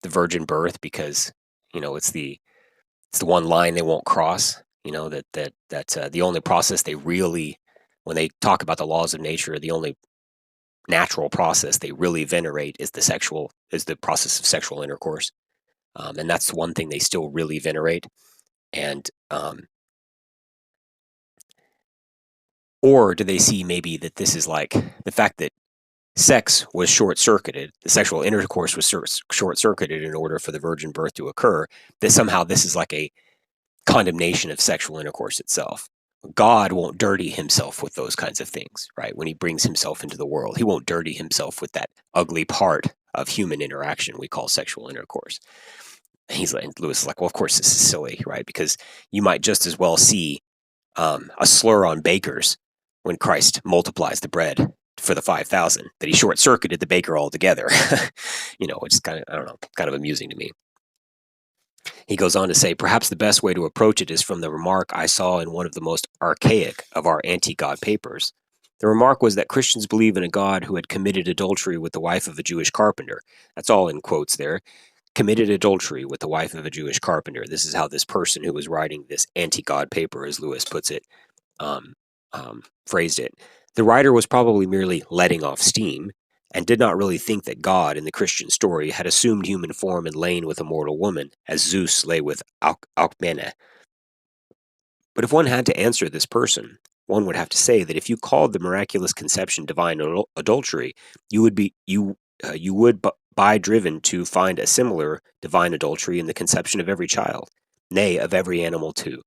virgin birth because it's the one line they won't cross? That the only process they really, when they talk about the laws of nature, the only natural process they really venerate is the process of sexual intercourse, and that's the one thing they still really venerate. And or do they see maybe that this is like the fact that sex was short-circuited, the sexual intercourse was short-circuited in order for the virgin birth to occur, that somehow this is like a condemnation of sexual intercourse itself? God won't dirty himself with those kinds of things, right? When he brings himself into the world, he won't dirty himself with that ugly part of human interaction we call sexual intercourse. Lewis is like, well, of course this is silly, right? Because you might just as well see a slur on bakers when Christ multiplies the bread for the 5,000, that he short-circuited the baker altogether. Which is kind of, I don't know, kind of amusing to me. He goes on to say, perhaps the best way to approach it is from the remark I saw in one of the most archaic of our anti-God papers. The remark was that Christians believe in a God who had committed adultery with the wife of a Jewish carpenter. That's all in quotes there. Committed adultery with the wife of a Jewish carpenter. This is how this person who was writing this anti-God paper, as Lewis puts it, phrased it. The writer was probably merely letting off steam, and did not really think that God, in the Christian story, had assumed human form and lain with a mortal woman, as Zeus lay with Alcmene. But if one had to answer this person, one would have to say that if you called the miraculous conception divine adultery, you would by driven to find a similar divine adultery in the conception of every child, nay, of every animal too.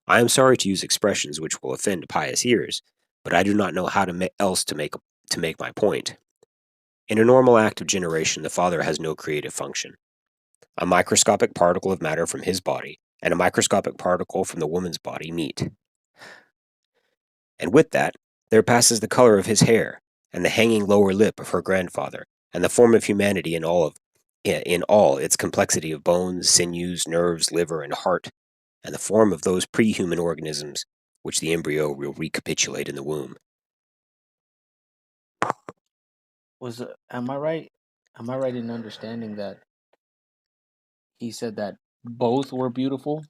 I am sorry to use expressions which will offend pious ears, but I do not know how else to make my point. In a normal act of generation, the father has no creative function. A microscopic particle of matter from his body and a microscopic particle from the woman's body meet. And with that, there passes the color of his hair, and the hanging lower lip of her grandfather, and the form of humanity in all its complexity of bones, sinews, nerves, liver, and heart, and the form of those pre-human organisms which the embryo will recapitulate in the womb. Am I right? Am I right in understanding that he said that both were beautiful,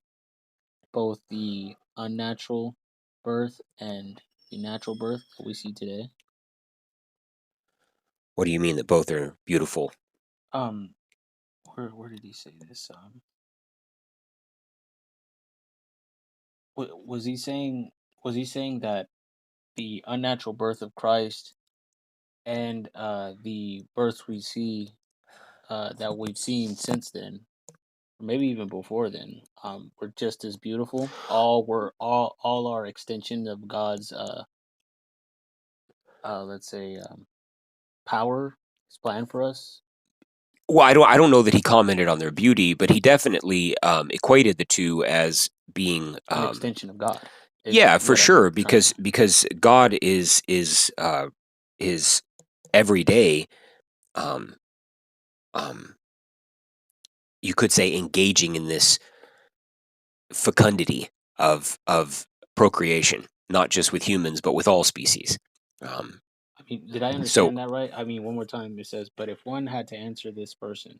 both the unnatural birth and the natural birth that we see today? What do you mean that both are beautiful? Um, where did he say this? Was he saying that the unnatural birth of Christ and the births we see that we've seen since then, or maybe even before then, were just as beautiful. All are extension of God's let's say power, His plan for us. Well, I don't know that he commented on their beauty, but he definitely equated the two as being An extension of God is yeah, for what I'm sure, trying to. because God is every day um, um, you could say engaging in this fecundity of procreation, not just with humans but with all species. Um, I mean, did I so understand that right? I mean, one more time, it says, "But if one had to answer this person,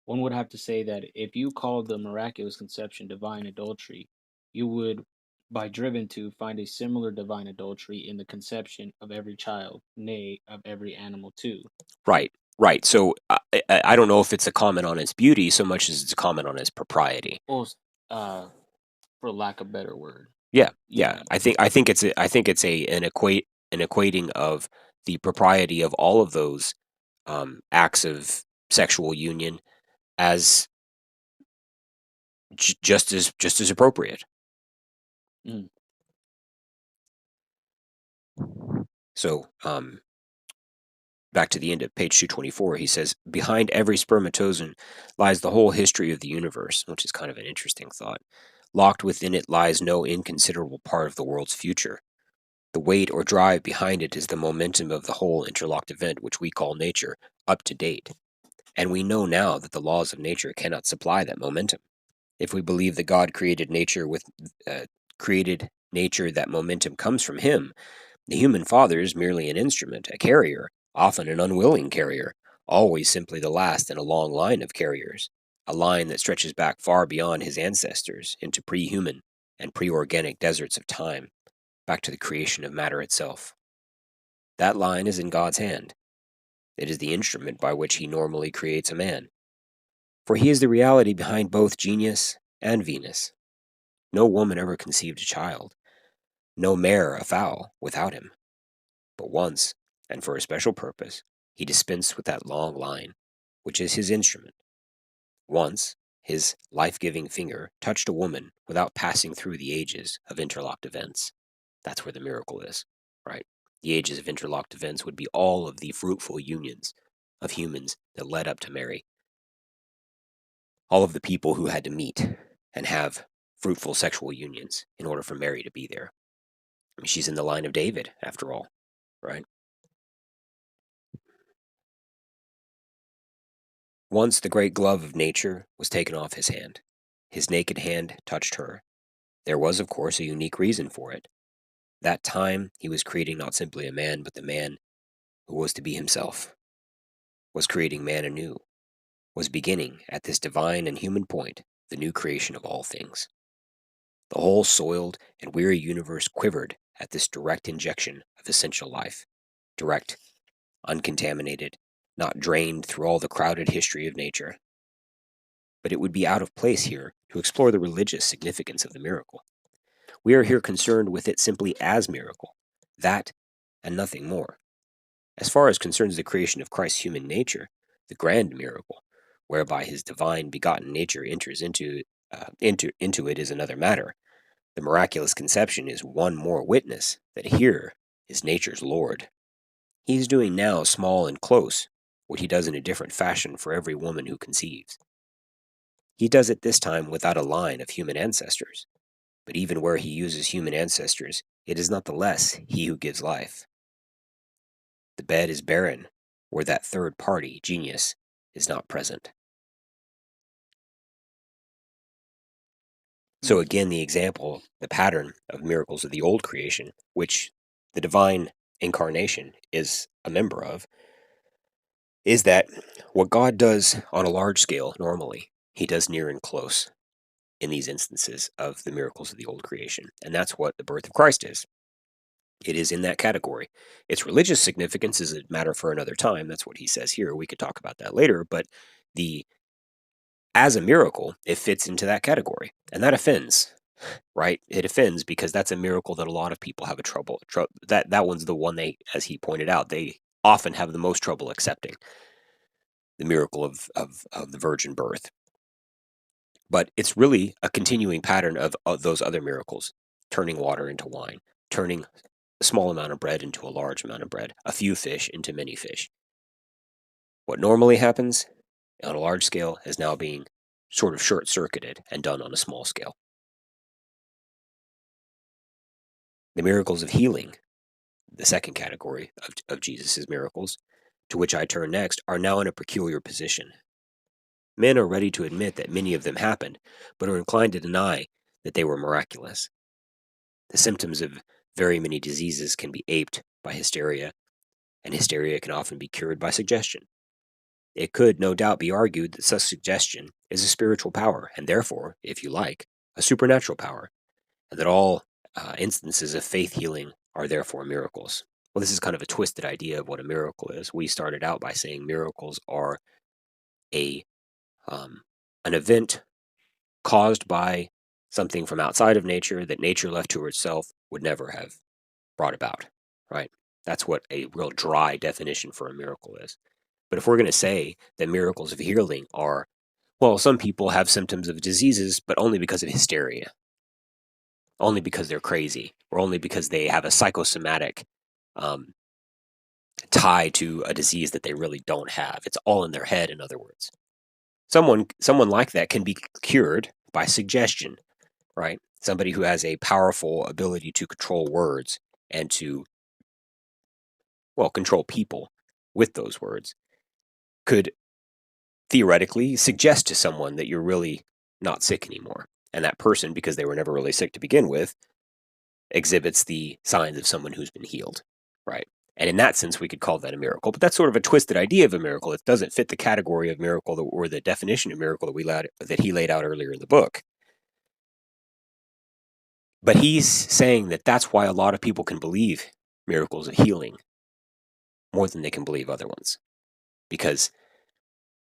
one would have to say that if you called the miraculous conception divine adultery, you would, by driven to, find a similar divine adultery in the conception of every child, nay, of every animal too." right, right. So I don't know if it's a comment on its beauty so much as it's a comment on its propriety. Well, uh, for lack of better word, Yeah, you yeah. know. I think it's an equating of the propriety of all of those acts of sexual union as just as appropriate. Mm. So back to the end of page 224, he says, behind every spermatozoon lies the whole history of the universe, which is kind of an interesting thought. Locked within it lies no inconsiderable part of the world's future. The weight or drive behind it is the momentum of the whole interlocked event, which we call nature, up to date. And we know now that the laws of nature cannot supply that momentum. If we believe that God created nature, that momentum comes from Him. The human father is merely an instrument, a carrier, often an unwilling carrier, always simply the last in a long line of carriers, a line that stretches back far beyond his ancestors into pre-human and pre-organic deserts of time, back to the creation of matter itself. That line is in God's hand. It is the instrument by which He normally creates a man, for He is the reality behind both genius and Venus. No woman ever conceived a child, no mare a fowl, without Him. But once, and for a special purpose, He dispensed with that long line, which is His instrument. Once, His life-giving finger touched a woman without passing through the ages of interlocked events. That's where the miracle is, right? The ages of interlocked events would be all of the fruitful unions of humans that led up to Mary. All of the people who had to meet and have fruitful sexual unions in order for Mary to be there. I mean, she's in the line of David, after all, right? Once the great glove of nature was taken off his hand. His naked hand touched her. There was, of course, a unique reason for it. That time he was creating not simply a man, but the man who was to be himself, was creating man anew, was beginning, at this divine and human point, the new creation of all things. The whole soiled and weary universe quivered at this direct injection of essential life, direct, uncontaminated, not drained through all the crowded history of nature. But it would be out of place here to explore the religious significance of the miracle. We are here concerned with it simply as miracle, that and nothing more. As far as concerns the creation of Christ's human nature, the grand miracle, whereby His divine begotten nature enters into it, is another matter. The miraculous conception is one more witness that here is nature's Lord. He is doing now, small and close, what He does in a different fashion for every woman who conceives. He does it this time without a line of human ancestors. But even where he uses human ancestors, it is not the less he who gives life. The bed is barren where that third party, genius, is not present. So again, the example, the pattern of miracles of the old creation, which the divine incarnation is a member of, is that what God does on a large scale normally, he does near and close in these instances of the miracles of the old creation. And that's what the birth of Christ is. It is in that category. Its religious significance is a matter for another time. That's what he says here. We could talk about that later. But the as a miracle, it fits into that category. And that offends, right? It offends because that's a miracle that a lot of people have a trouble. That one's the one they, as he pointed out, they often have the most trouble accepting the miracle of the virgin birth. But it's really a continuing pattern of those other miracles, turning water into wine, turning a small amount of bread into a large amount of bread, a few fish into many fish. What normally happens on a large scale is now being sort of short-circuited and done on a small scale. The miracles of healing, the second category of Jesus' miracles, to which I turn next, are now in a peculiar position. Men are ready to admit that many of them happened, but are inclined to deny that they were miraculous. The symptoms of very many diseases can be aped by hysteria, and hysteria can often be cured by suggestion. It could, no doubt, be argued that such suggestion is a spiritual power, and therefore, if you like, a supernatural power, and that all instances of faith healing are therefore miracles. Well, this is kind of a twisted idea of what a miracle is. We started out by saying miracles are a an event caused by something from outside of nature that nature left to itself would never have brought about, right? That's what a real dry definition for a miracle is. But if we're going to say that miracles of healing are, well, some people have symptoms of diseases, but only because of hysteria, only because they're crazy, or only because they have a psychosomatic um, tie to a disease that they really don't have. It's all in their head, in other words. Someone like that can be cured by suggestion, right? Somebody who has a powerful ability to control words and to, well, control people with those words could theoretically suggest to someone that you're really not sick anymore. And that person, because they were never really sick to begin with, exhibits the signs of someone who's been healed, right? And in that sense, we could call that a miracle. But that's sort of a twisted idea of a miracle. It doesn't fit the category of miracle or the definition of miracle that he laid out earlier in the book. But he's saying that that's why a lot of people can believe miracles of healing more than they can believe other ones, because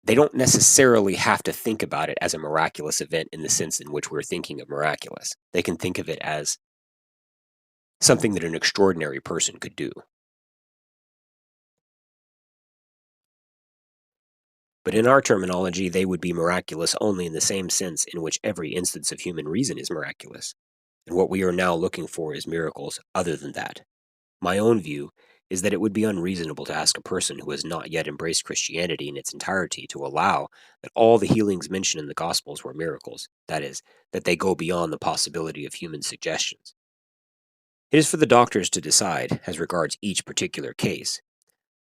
they don't necessarily have to think about it as a miraculous event in the sense in which we're thinking of miraculous. They can think of it as something that an extraordinary person could do. But in our terminology, they would be miraculous only in the same sense in which every instance of human reason is miraculous. And what we are now looking for is miracles other than that. My own view is that it would be unreasonable to ask a person who has not yet embraced Christianity in its entirety to allow that all the healings mentioned in the Gospels were miracles, that is, that they go beyond the possibility of human suggestions. It is for the doctors to decide as regards each particular case.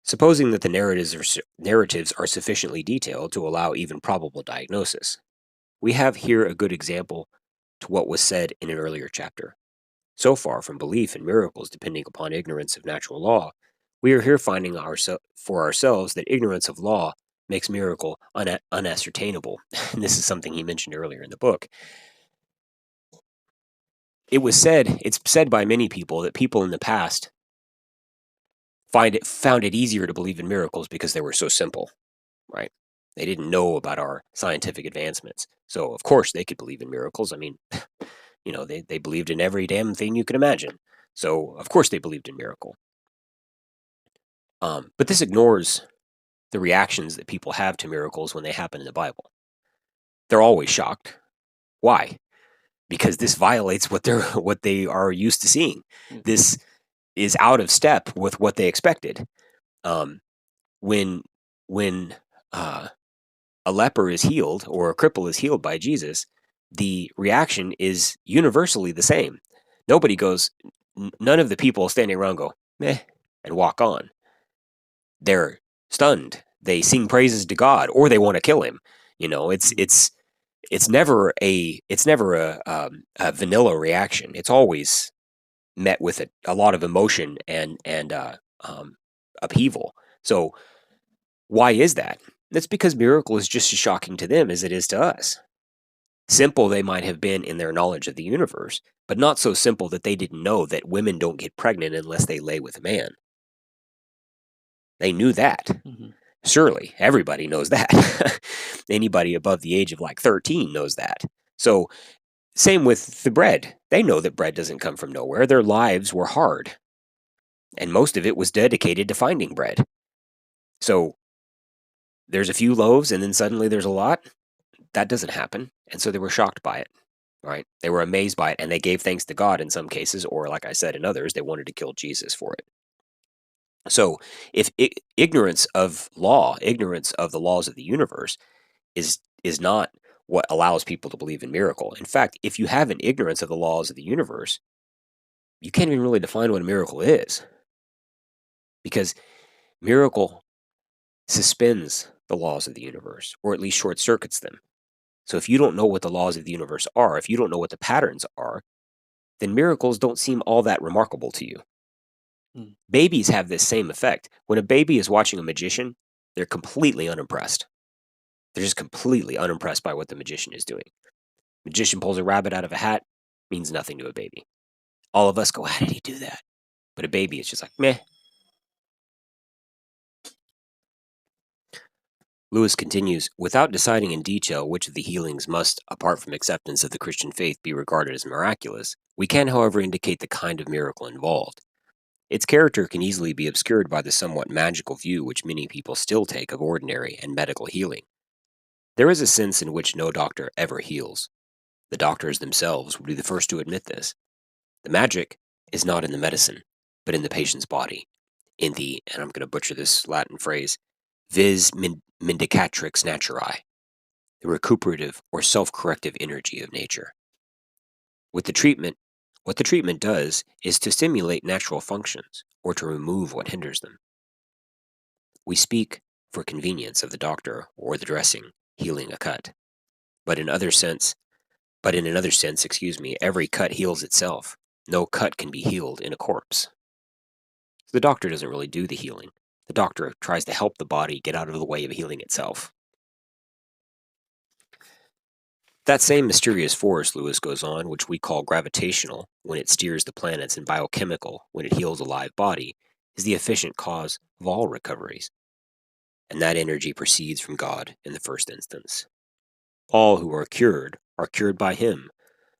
Supposing that the narratives are sufficiently detailed to allow even probable diagnosis. We have here a good example to what was said in an earlier chapter. So far from belief in miracles depending upon ignorance of natural law, we are here finding for ourselves that ignorance of law makes miracle unascertainable. And this is something he mentioned earlier in the book. It's said by many people that people in the past found it easier to believe in miracles because they were so simple, right? They didn't know about our scientific advancements. So of course they could believe in miracles. I mean, they believed in every damn thing you could imagine. So of course they believed in miracle. But this ignores the reactions that people have to miracles when they happen in the Bible. They're always shocked. Why? Because this violates what they are used to seeing. This is out of step with what they expected. When a leper is healed or a cripple is healed by Jesus, the reaction is universally the same. Nobody goes, none of the people standing around go, meh, and walk on. They're stunned. They sing praises to God, or they want to kill him. It's never a vanilla reaction. It's always met with a lot of emotion and upheaval. So why is that? That's because miracle is just as shocking to them as it is to us. Simple they might have been in their knowledge of the universe, but not so simple that they didn't know that women don't get pregnant unless they lay with a man. They knew that. Mm-hmm. Surely, everybody knows that. Anybody above the age of like 13 knows that. So, same with the bread. They know that bread doesn't come from nowhere. Their lives were hard, and most of it was dedicated to finding bread. So, there's a few loaves, and then suddenly there's a lot. That doesn't happen. And so they were shocked by it, right? They were amazed by it, and they gave thanks to God in some cases, or like I said, in others, they wanted to kill Jesus for it. So, if ignorance of law, ignorance of the laws of the universe, is not what allows people to believe in miracle. In fact, if you have an ignorance of the laws of the universe, you can't even really define what a miracle is, because miracle suspends the laws of the universe, or at least short circuits them. So if you don't know what the laws of the universe are, if you don't know what the patterns are, then miracles don't seem all that remarkable to you. Mm. Babies have this same effect. When a baby is watching a magician, they're completely unimpressed. They're just completely unimpressed by what the magician is doing. Magician pulls a rabbit out of a hat, means nothing to a baby. All of us go, how did he do that? But a baby is just like, meh. Lewis continues, without deciding in detail which of the healings must, apart from acceptance of the Christian faith, be regarded as miraculous, we can, however, indicate the kind of miracle involved. Its character can easily be obscured by the somewhat magical view which many people still take of ordinary and medical healing. There is a sense in which no doctor ever heals. The doctors themselves would be the first to admit this. The magic is not in the medicine, but in the patient's body, in the, and I'm going to butcher this Latin phrase, vis mendicatrix naturae, the recuperative or self-corrective energy of nature. With the treatment, what the treatment does is to stimulate natural functions or to remove what hinders them. We speak, for convenience, of the doctor or the dressing healing a cut, but in another sense, every cut heals itself. No cut can be healed in a corpse. The doctor doesn't really do the healing. The doctor tries to help the body get out of the way of healing itself. That same mysterious force, Lewis goes on, which we call gravitational when it steers the planets and biochemical when it heals a live body, is the efficient cause of all recoveries. And that energy proceeds from God in the first instance. All who are cured by Him,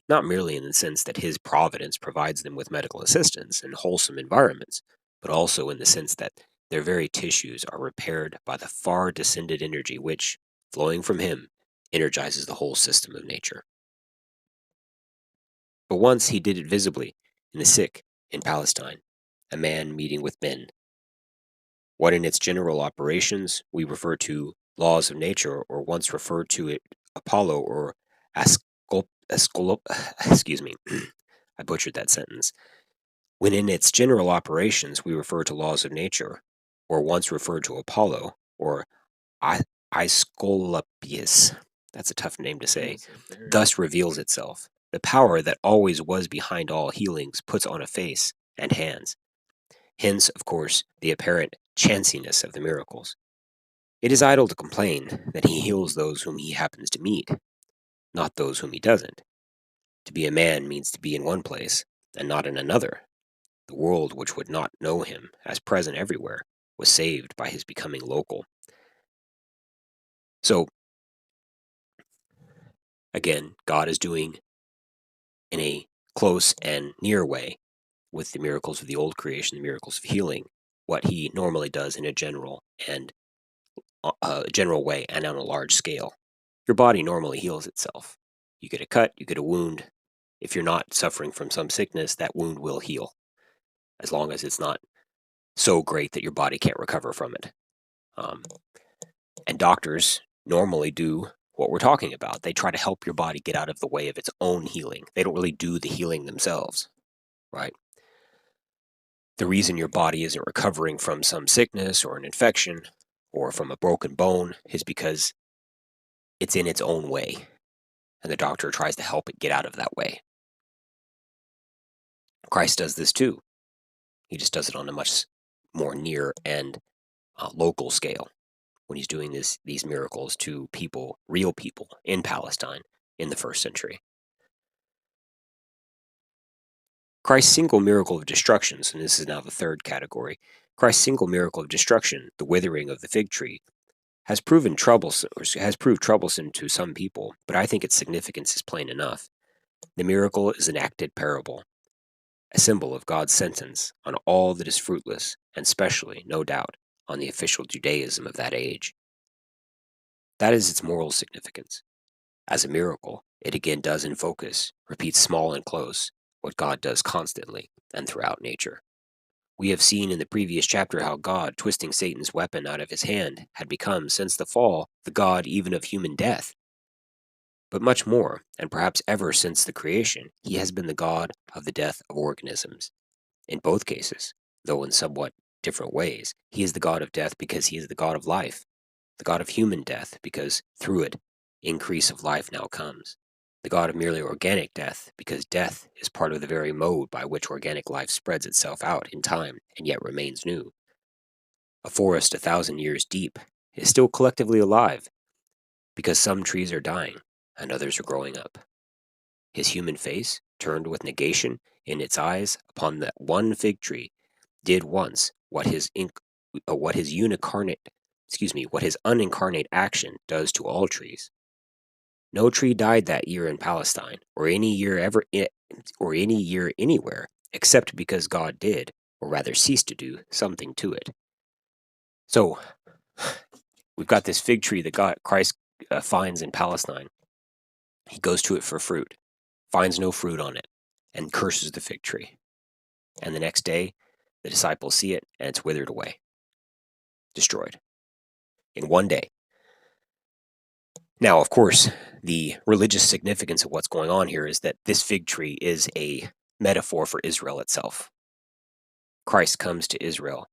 not merely in the sense that His providence provides them with medical assistance and wholesome environments, but also in the sense that their very tissues are repaired by the far descended energy which, flowing from Him, energizes the whole system of nature. But once He did it visibly in the sick in Palestine, a man meeting with men. What in its general operations we refer to laws of nature, or once referred to it Apollo or excuse me, I butchered that sentence. When in its general operations we refer to laws of nature, or once referred to Apollo, or Aesculapius, that's a tough name to say, thus reveals itself. The power that always was behind all healings puts on a face and hands. Hence, of course, the apparent chanciness of the miracles. It is idle to complain that he heals those whom he happens to meet, not those whom he doesn't. To be a man means to be in one place and not in another. The world, which would not know him as present everywhere, was saved by his becoming local. So, again, God is doing in a close and near way with the miracles of the old creation, the miracles of healing, what he normally does in a general way and on a large scale. Your body normally heals itself. You get a cut, you get a wound. If you're not suffering from some sickness, that wound will heal, as long as it's not so great that your body can't recover from it. And doctors normally do what we're talking about. They try to help your body get out of the way of its own healing. They don't really do the healing themselves, right? The reason your body isn't recovering from some sickness or an infection or from a broken bone is because it's in its own way, and the doctor tries to help it get out of that way. Christ does this too. He just does it on a much more near and local scale when he's doing these miracles to people, real people in Palestine in the first century. Christ's single miracle of destructions, and this is now the third category, Christ's single miracle of destruction, the withering of the fig tree, has proved troublesome to some people, but I think its significance is plain enough. The miracle is an acted parable, a symbol of God's sentence on all that is fruitless, and specially, no doubt, on the official Judaism of that age. That is its moral significance. As a miracle, it again does in focus, repeats small and close, what God does constantly and throughout nature. We have seen in the previous chapter how God, twisting Satan's weapon out of his hand, had become, since the fall, the God even of human death. But much more, and perhaps ever since the creation, he has been the God of the death of organisms. In both cases, though in somewhat different ways, he is the God of death because he is the God of life, the God of human death because through it, increase of life now comes, the God of merely organic death because death is part of the very mode by which organic life spreads itself out in time and yet remains new. A forest 1,000 years deep is still collectively alive because some trees are dying and others are growing up. His human face, turned with negation in its eyes upon that one fig tree, did once what his unincarnate action does to all trees. No tree died that year in Palestine, or any year anywhere, except because God did, or rather ceased to do, something to it. So we've got this fig tree that Christ finds in Palestine. He goes to it for fruit, finds no fruit on it, and curses the fig tree. And the next day, the disciples see it, and it's withered away, destroyed, in one day. Now, of course, the religious significance of what's going on here is that this fig tree is a metaphor for Israel itself. Christ comes to Israel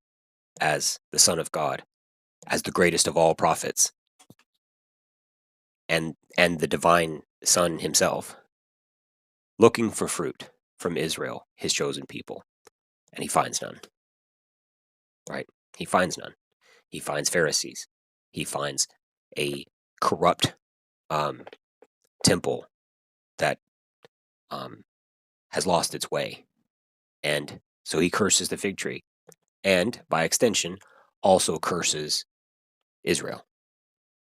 as the Son of God, as the greatest of all prophets, and the divine Son himself, looking for fruit from Israel, his chosen people, and he finds none. Right? He finds none. He finds Pharisees. He finds a corrupt temple that has lost its way. And so he curses the fig tree, and by extension, also curses Israel.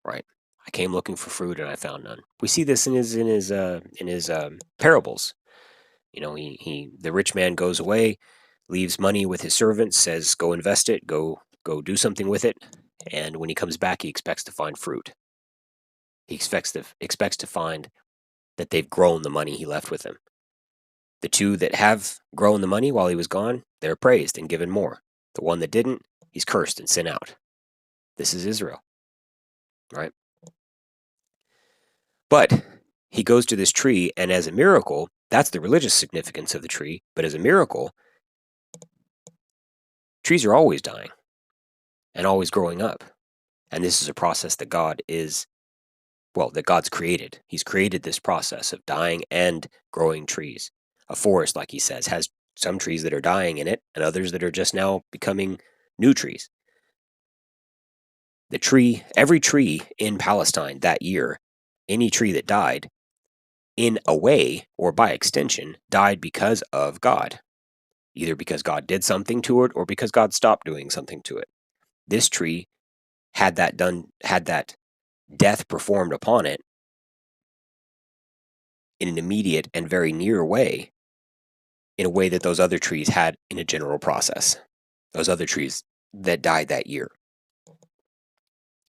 Right? I came looking for fruit and I found none. We see this in his parables. You know, the rich man goes away, leaves money with his servants, says, "Go invest it, go do something with it," and when he comes back, he expects to find fruit. He expects to find that they've grown the money he left with him. The two that have grown the money while he was gone, they're praised and given more. The one that didn't, he's cursed and sent out. This is Israel, right? But he goes to this tree, and as a miracle, that's the religious significance of the tree, but as a miracle, trees are always dying and always growing up. And this is a process that that God's created. He's created this process of dying and growing trees. A forest, like he says, has some trees that are dying in it and others that are just now becoming new trees. Every tree in Palestine that year, any tree that died, in a way, or by extension, died because of God. Either because God did something to it or because God stopped doing something to it. This tree had that death performed upon it in an immediate and very near way, in a way that those other trees had in a general process. Those other trees that died that year.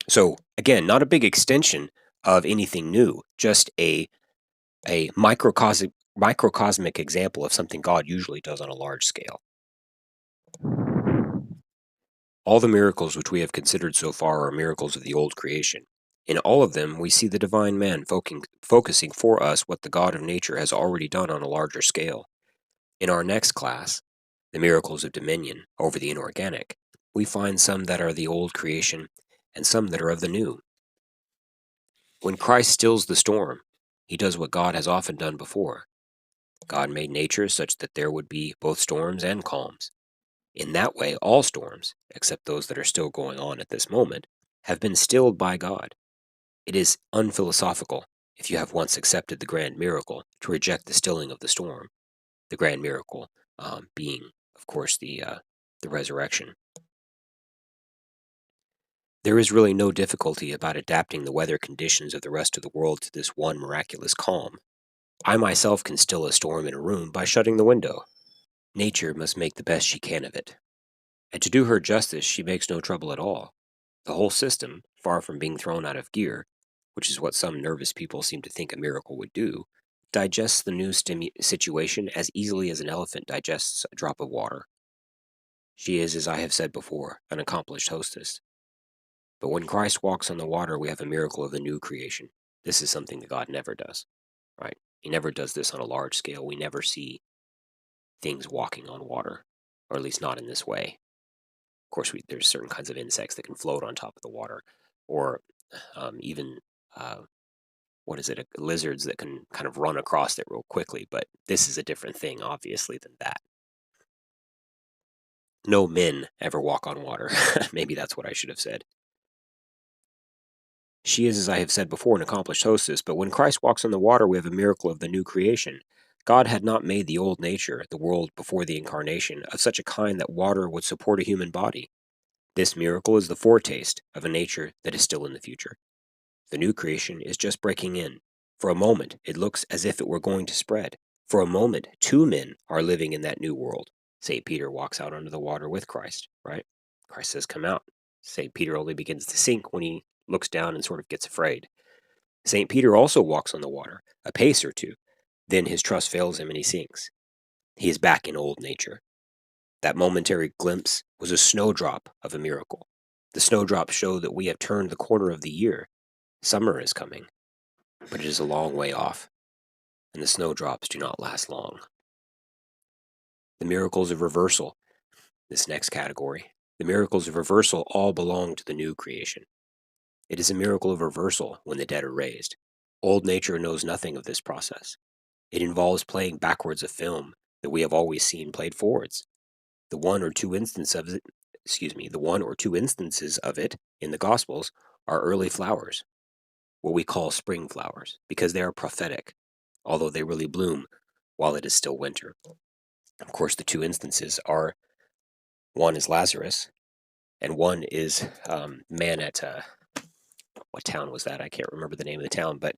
So again, not a big extension of anything new, just a microcosmic example of something God usually does on a large scale. All the miracles which we have considered so far are miracles of the old creation. In all of them, we see the divine man focusing for us what the God of nature has already done on a larger scale. In our next class, the miracles of dominion over the inorganic, we find some that are the old creation and some that are of the new. When Christ stills the storm, he does what God has often done before. God made nature such that there would be both storms and calms. In that way, all storms, except those that are still going on at this moment, have been stilled by God. It is unphilosophical, if you have once accepted the grand miracle, to reject the stilling of the storm. The grand miracle being, of course, the resurrection. There is really no difficulty about adapting the weather conditions of the rest of the world to this one miraculous calm. I myself can still a storm in a room by shutting the window. Nature must make the best she can of it. And to do her justice, she makes no trouble at all. The whole system, far from being thrown out of gear, which is what some nervous people seem to think a miracle would do, digests the new situation as easily as an elephant digests a drop of water. She is, as I have said before, an accomplished hostess. But when Christ walks on the water, we have a miracle of the new creation. This is something that God never does, right? He never does this on a large scale. We never see things walking on water, or at least not in this way. Of course, there's certain kinds of insects that can float on top of the water, or even lizards that can kind of run across it real quickly. But this is a different thing, obviously, than that. No men ever walk on water. Maybe that's what I should have said. She is, as I have said before, an accomplished hostess, but when Christ walks on the water, we have a miracle of the new creation. God had not made the old nature, the world before the incarnation, of such a kind that water would support a human body. This miracle is the foretaste of a nature that is still in the future. The new creation is just breaking in. For a moment, it looks as if it were going to spread. For a moment, two men are living in that new world. St. Peter walks out onto the water with Christ, right? Christ says, "Come out." St. Peter only begins to sink when he looks down and sort of gets afraid. St. Peter also walks on the water, a pace or two. Then his trust fails him and he sinks. He is back in old nature. That momentary glimpse was a snowdrop of a miracle. The snowdrops show that we have turned the corner of the year. Summer is coming, but it is a long way off, and the snowdrops do not last long. The miracles of reversal, this next category, the miracles of reversal all belong to the new creation. It is a miracle of reversal when the dead are raised. Old nature knows nothing of this process. It involves playing backwards a film that we have always seen played forwards. The one or two instances of it in the Gospels are early flowers, what we call spring flowers, because they are prophetic, although they really bloom while it is still winter. Of course, the two instances are, one is Lazarus, and one is man at what town was that? I can't remember the name of the town, but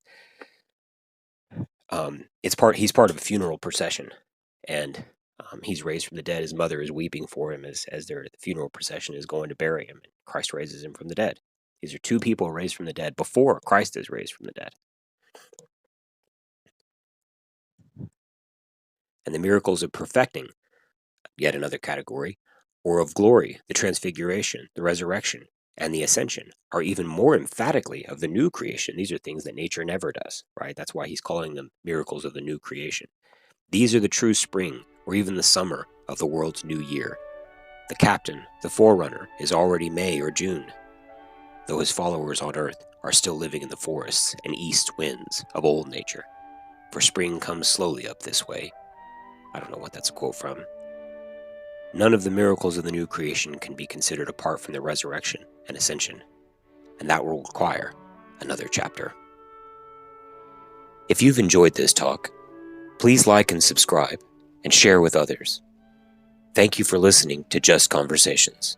he's part of a funeral procession, and he's raised from the dead. His mother is weeping for him as the funeral procession is going to bury him, and Christ raises him from the dead. These are two people raised from the dead before Christ is raised from the dead. And the miracles of perfecting, yet another category, or of glory, the transfiguration, the resurrection, and the ascension, are even more emphatically of the new creation. These are things that nature never does, right? That's why he's calling them miracles of the new creation. These are the true spring, or even the summer, of the world's new year. The captain, the forerunner, is already May or June, though his followers on earth are still living in the forests and east winds of old nature. For spring comes slowly up this way. I don't know what that's a quote from. None of the miracles of the new creation can be considered apart from the resurrection and ascension, and that will require another chapter. If you've enjoyed this talk, please like and subscribe and share with others. Thank you for listening to Just Conversations.